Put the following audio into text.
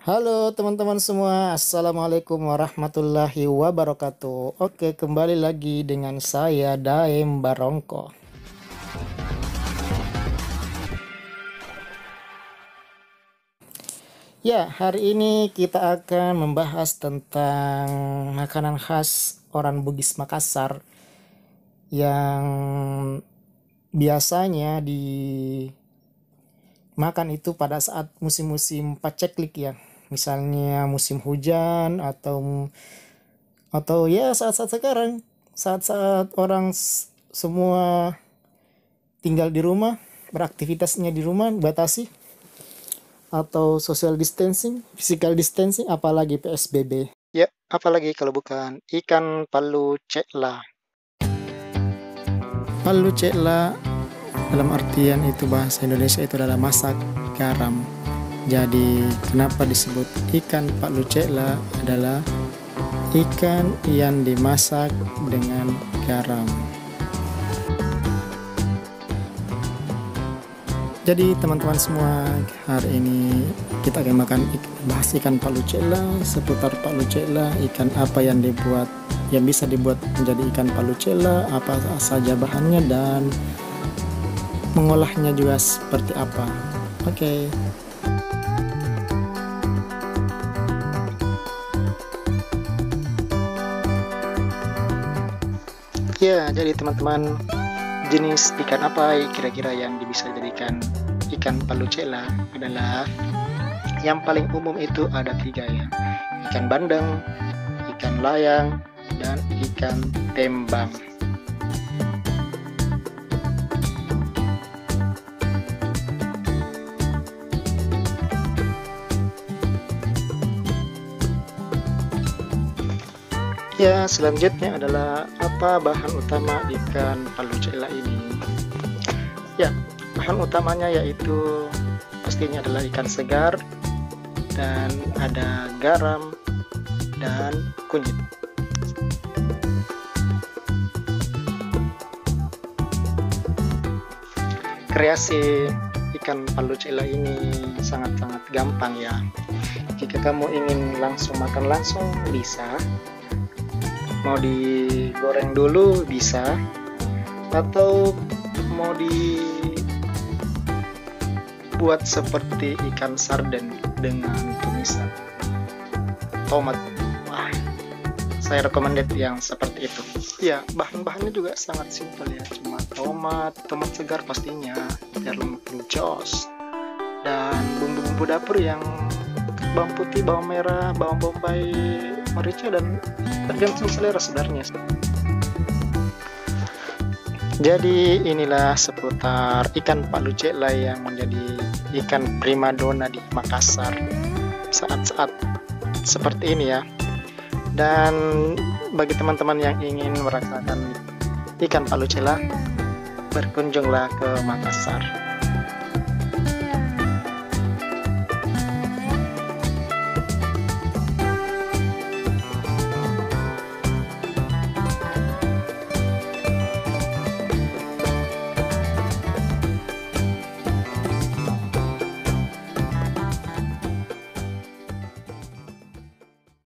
Halo teman-teman semua, Assalamualaikum warahmatullahi wabarakatuh. Oke, kembali lagi dengan saya Daem Barongko. Ya, hari ini kita akan membahas tentang makanan khas orang Bugis Makassar yang biasanya dimakan itu pada saat musim-musim paceklik ya. Misalnya musim hujan atau ya saat-saat sekarang, saat-saat orang semua tinggal di rumah, beraktivitasnya di rumah, batasi atau social distancing, physical distancing, apalagi PSBB. Ya, apalagi kalau bukan ikan palu cekla. Palu cekla dalam artian itu bahasa Indonesia itu adalah masak garam. Jadi kenapa disebut ikan palu cekla adalah ikan yang dimasak dengan garam. Jadi teman-teman semua, hari ini kita akan bahas ikan palu cekla, seputar palu cekla, ikan apa yang bisa dibuat menjadi ikan palu cekla, apa saja bahannya dan mengolahnya juga seperti apa. Oke. Ya, jadi teman-teman, jenis ikan apa kira-kira yang bisa dijadikan ikan palu cekla adalah yang paling umum itu ada 3 ya. Ikan bandeng, ikan layang, dan ikan tembang. Ya, selanjutnya adalah apa bahan utama ikan palu cekla ini. Ya, bahan utamanya yaitu pastinya adalah ikan segar dan ada garam dan kunyit. Kreasi ikan palu cekla ini sangat-sangat gampang ya. Jika kamu ingin langsung makan langsung bisa, mau digoreng dulu bisa, atau mau dibuat seperti ikan sarden dengan tumisan tomat. Wah, saya recommended yang seperti itu ya. Bahan-bahannya juga sangat simpel ya, cuma tomat segar pastinya, garam pencos, dan bumbu-bumbu dapur yang bawang putih, bawang merah, bawang bombay, merica, dan tergantung selera sebenarnya. Jadi inilah seputar ikan palu cekla yang menjadi ikan primadona di Makassar saat-saat seperti ini ya. Dan bagi teman-teman yang ingin merasakan ikan palu cekla, berkunjunglah ke Makassar.